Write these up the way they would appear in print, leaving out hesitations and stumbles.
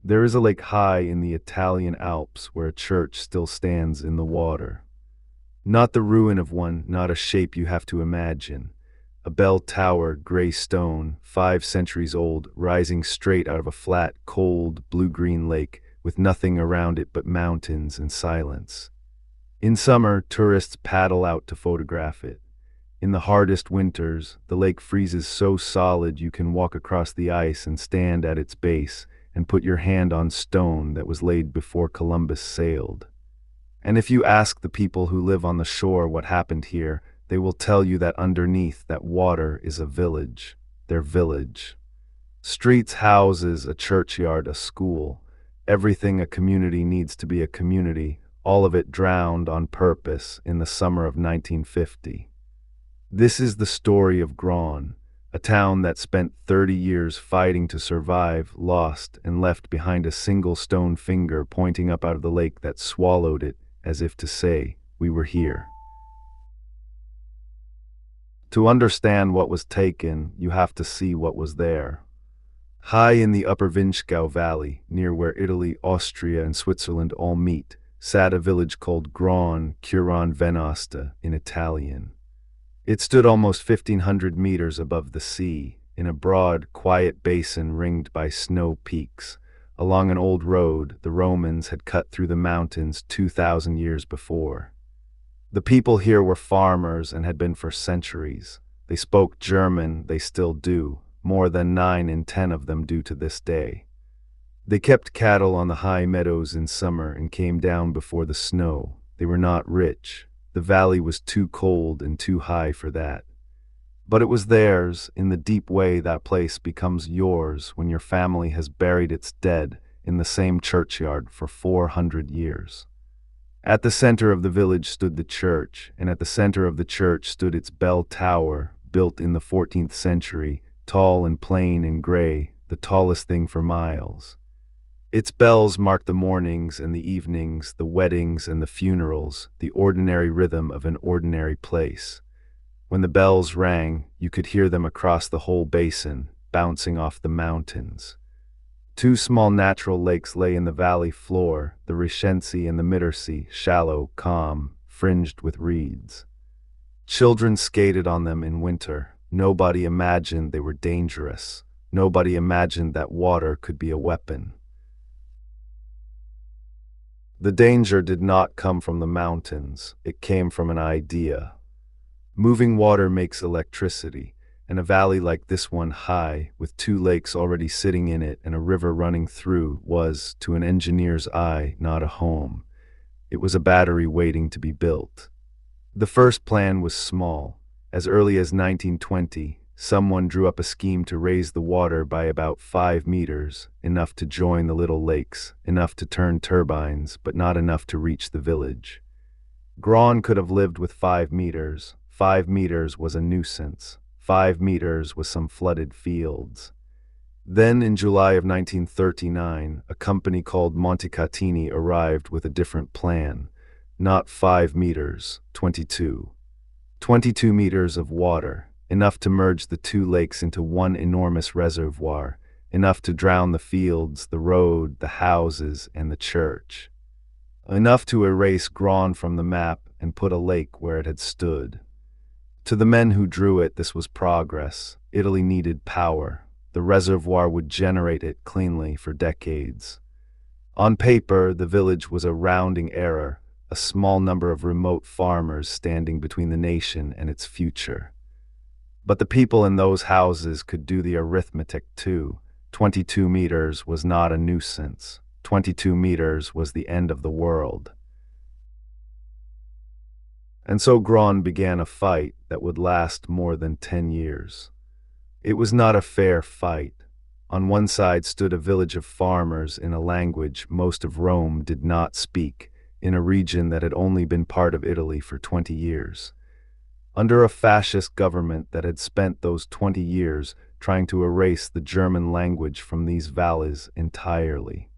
There is a lake high in the Italian Alps where a church still stands in the water. Not the ruin of one, not a shape you have to imagine. A bell tower, gray stone, 5 centuries old, rising straight out of a flat, cold, blue-green lake with nothing around it but mountains and silence. In summer, tourists paddle out to photograph it. In the hardest winters, the lake freezes so solid you can walk across the ice and stand at its base and put your hand on stone that was laid before Columbus sailed. And if you ask the people who live on the shore what happened here, they will tell you that underneath that water is a village, their village. Streets, houses, a churchyard, a school. Everything a community needs to be a community, all of it drowned on purpose in the summer of 1950. This is the story of Graun, a town that spent 30 years fighting to survive, lost, and left behind a single stone finger pointing up out of the lake that swallowed it, as if to say, we were here. To understand what was taken, you have to see what was there. High in the upper Vinschgau Valley, near where Italy, Austria, and Switzerland all meet, sat a village called Graun Curon Venosta in Italian. It stood almost 1,500 meters above the sea, in a broad, quiet basin ringed by snow peaks. Along an old road the Romans had cut through the mountains 2,000 years before. The people here were farmers and had been for centuries. They spoke German, they still do. More than 9 in 10 of them do to this day. They kept cattle on the high meadows in summer and came down before the snow. They were not rich. The valley was too cold and too high for that. But it was theirs, in the deep way that place becomes yours when your family has buried its dead in the same churchyard for 400 years. At the center of the village stood the church, and at the center of the church stood its bell tower, built in the 14th century, tall and plain and gray, the tallest thing for miles. Its bells marked the mornings and the evenings, the weddings and the funerals, the ordinary rhythm of an ordinary place. When the bells rang, you could hear them across the whole basin, bouncing off the mountains. 2 small natural lakes lay in the valley floor, the Rishenzi and the Mittersee, shallow, calm, fringed with reeds. Children skated on them in winter. Nobody imagined they were dangerous. Nobody imagined that water could be a weapon. The danger did not come from the mountains, it came from an idea. Moving water makes electricity, and a valley like this one high, with 2 lakes already sitting in it and a river running through, was, to an engineer's eye, not a home. It was a battery waiting to be built. The first plan was small. As early as 1920, someone drew up a scheme to raise the water by about 5 meters, enough to join the little lakes, enough to turn turbines, but not enough to reach the village. Graun could have lived with 5 meters. 5 meters was a nuisance. 5 meters was some flooded fields. Then, in July of 1939, a company called Montecatini arrived with a different plan. Not 5 meters, 22. 22 meters of water. Enough to merge the 2 lakes into one enormous reservoir, enough to drown the fields, the road, the houses, and the church. Enough to erase Graun from the map and put a lake where it had stood. To the men who drew it, this was progress. Italy needed power. The reservoir would generate it cleanly for decades. On paper, the village was a rounding error, a small number of remote farmers standing between the nation and its future. But the people in those houses could do the arithmetic too. 22 meters was not a nuisance. 22 meters was the end of the world. And so Graun began a fight that would last more than 10 years. It was not a fair fight. On one side stood a village of farmers in a language most of Rome did not speak, in a region that had only been part of Italy for 20 years. Under a fascist government that had spent those 20 years trying to erase the German language from these valleys entirely.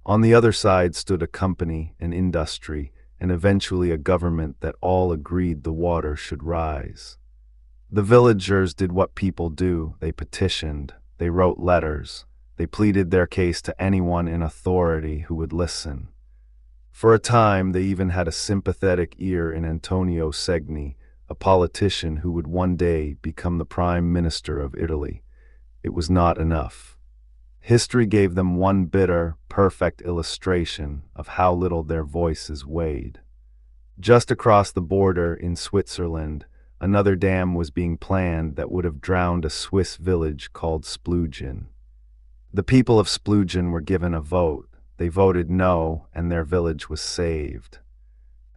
On the other side stood a company, an industry, and eventually a government that all agreed the water should rise. The villagers did what people do. They petitioned, they wrote letters, They pleaded their case to anyone in authority who would listen. For a time, they even had a sympathetic ear in Antonio Segni, a politician who would one day become the Prime Minister of Italy. It was not enough. History gave them one bitter, perfect illustration of how little their voices weighed. Just across the border in Switzerland, another dam was being planned that would have drowned a Swiss village called Splugen. The people of Splugen were given a vote. They voted no, and their village was saved.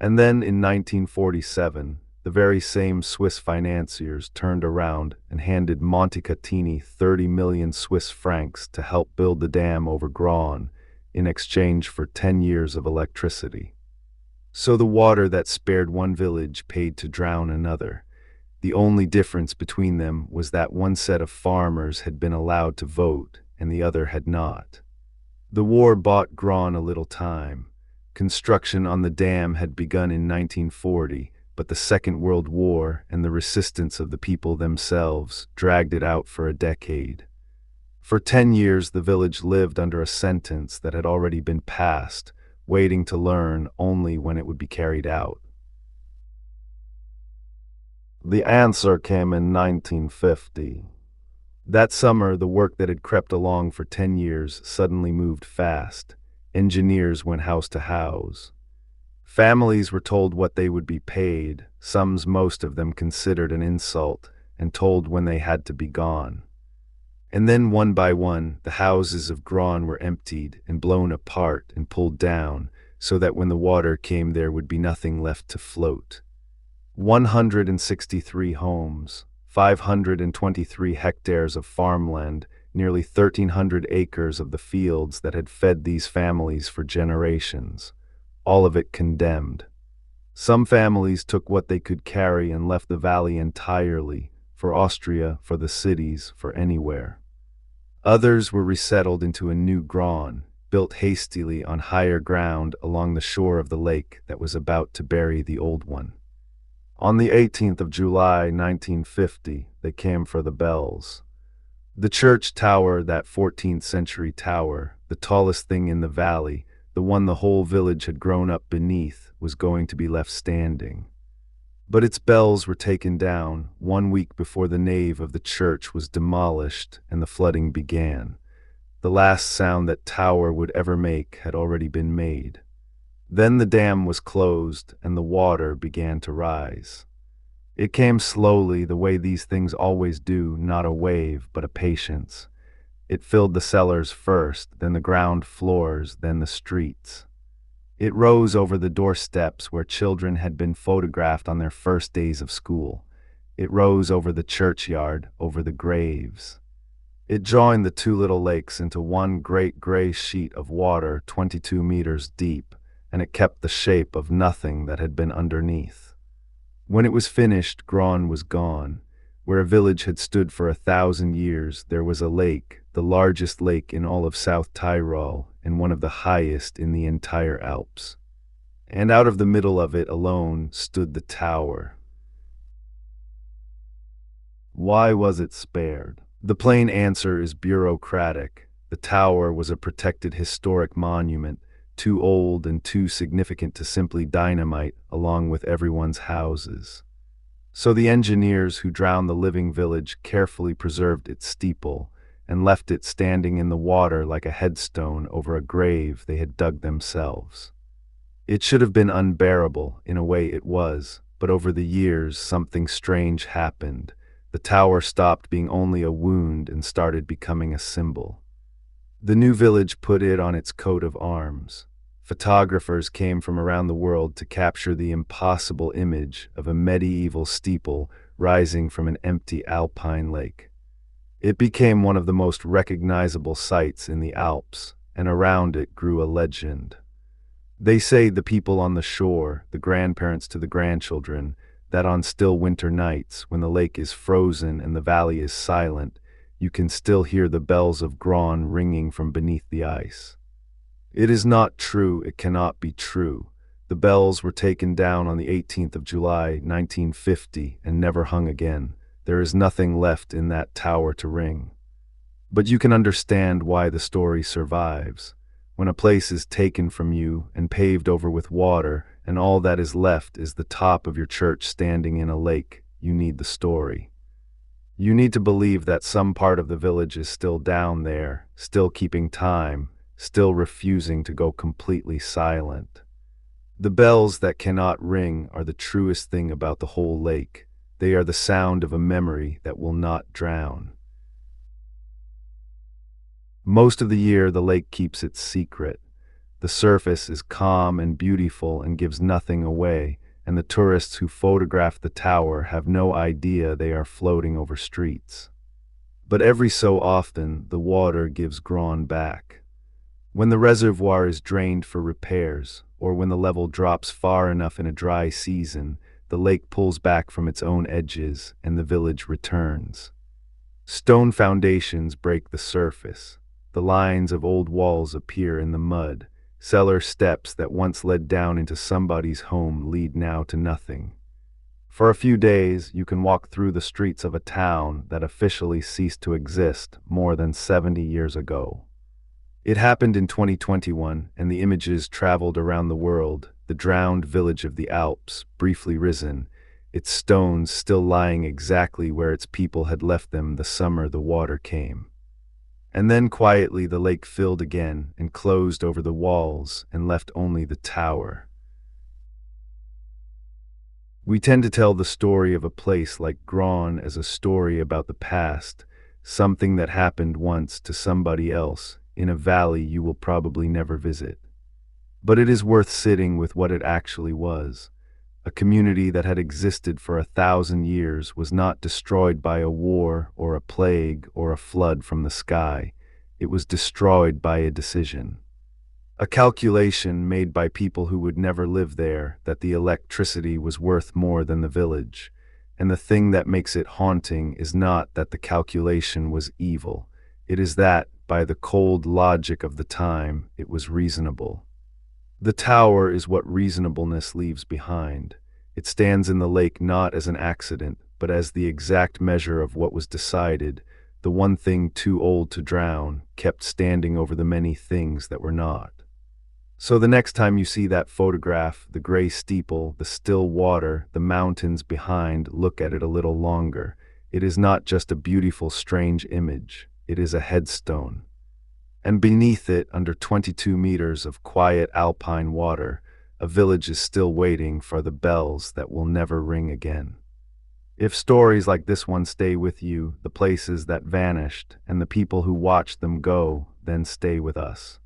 And then in 1947, the very same Swiss financiers turned around and handed Montecatini 30 million Swiss francs to help build the dam over Graun in exchange for 10 years of electricity. So the water that spared one village paid to drown another. The only difference between them was that one set of farmers had been allowed to vote and the other had not. The war bought Graun a little time. Construction on the dam had begun in 1940, but the Second World War and the resistance of the people themselves dragged it out for a decade. For 10 years, the village lived under a sentence that had already been passed, waiting to learn only when it would be carried out. The answer came in 1950. That summer, the work that had crept along for 10 years suddenly moved fast. Engineers went house to house. Families were told what they would be paid, sums most of them considered an insult, and told when they had to be gone. And then one by one, the houses of Graun were emptied and blown apart and pulled down, so that when the water came there would be nothing left to float. 163 homes, 523 hectares of farmland, nearly 1,300 acres of the fields that had fed these families for generations. All of it condemned. Some families took what they could carry and left the valley entirely, for Austria, for the cities, for anywhere. Others were resettled into a new Graun, built hastily on higher ground along the shore of the lake that was about to bury the old one. On the 18th of July, 1950, they came for the bells. The church tower, that 14th-century tower, the tallest thing in the valley, the one the whole village had grown up beneath, was going to be left standing. But its bells were taken down 1 week before the nave of the church was demolished and the flooding began. The last sound that tower would ever make had already been made. Then the dam was closed and the water began to rise. It came slowly, the way these things always do, not a wave, but a patience. It filled the cellars first, then the ground floors, then the streets. It rose over the doorsteps where children had been photographed on their first days of school. It rose over the churchyard, over the graves. It joined the two little lakes into one great gray sheet of water 22 meters deep, and it kept the shape of nothing that had been underneath. When it was finished, Graun was gone. Where a village had stood for 1,000 years, there was a lake, the largest lake in all of South Tyrol and one of the highest in the entire Alps. And out of the middle of it alone stood the tower. Why was it spared? The plain answer is bureaucratic. The tower was a protected historic monument, too old and too significant to simply dynamite along with everyone's houses. So the engineers who drowned the living village carefully preserved its steeple and left it standing in the water like a headstone over a grave they had dug themselves. It should have been unbearable, in a way it was, but over the years something strange happened. The tower stopped being only a wound and started becoming a symbol. The new village put it on its coat of arms. Photographers came from around the world to capture the impossible image of a medieval steeple rising from an empty alpine lake. It became one of the most recognizable sights in the Alps, and around it grew a legend. They say the people on the shore, the grandparents to the grandchildren, that on still winter nights, when the lake is frozen and the valley is silent, you can still hear the bells of Graun ringing from beneath the ice. It is not true, it cannot be true. The bells were taken down on the 18th of July, 1950, and never hung again. There is nothing left in that tower to ring. But you can understand why the story survives. When a place is taken from you and paved over with water, and all that is left is the top of your church standing in a lake, you need the story. You need to believe that some part of the village is still down there, still keeping time, still refusing to go completely silent. The bells that cannot ring are the truest thing about the whole lake. They are the sound of a memory that will not drown. Most of the year, the lake keeps its secret. The surface is calm and beautiful and gives nothing away, and the tourists who photograph the tower have no idea they are floating over streets. But every so often, the water gives ground back. When the reservoir is drained for repairs, or when the level drops far enough in a dry season, the lake pulls back from its own edges and the village returns. Stone foundations break the surface. The lines of old walls appear in the mud. Cellar steps that once led down into somebody's home lead now to nothing. For a few days, you can walk through the streets of a town that officially ceased to exist more than 70 years ago. It happened in 2021, and the images traveled around the world. The drowned village of the Alps, briefly risen, its stones still lying exactly where its people had left them the summer the water came. And then quietly the lake filled again and closed over the walls and left only the tower. We tend to tell the story of a place like Grawn as a story about the past, something that happened once to somebody else in a valley you will probably never visit. But it is worth sitting with what it actually was. A community that had existed for 1,000 years was not destroyed by a war or a plague or a flood from the sky. It was destroyed by a decision. A calculation made by people who would never live there that the electricity was worth more than the village. And the thing that makes it haunting is not that the calculation was evil. It is that, by the cold logic of the time, it was reasonable. The tower is what reasonableness leaves behind. It stands in the lake not as an accident, but as the exact measure of what was decided. The one thing too old to drown, kept standing over the many things that were not. So the next time you see that photograph, the gray steeple, the still water, the mountains behind, look at it a little longer. It is not just a beautiful, strange image. It is a headstone. And beneath it, under 22 meters of quiet alpine water, a village is still waiting for the bells that will never ring again. If stories like this one stay with you, the places that vanished, and the people who watched them go, then stay with us.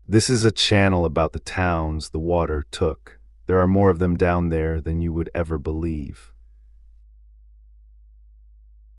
This is a channel about the towns the water took. There are more of them down there than you would ever believe.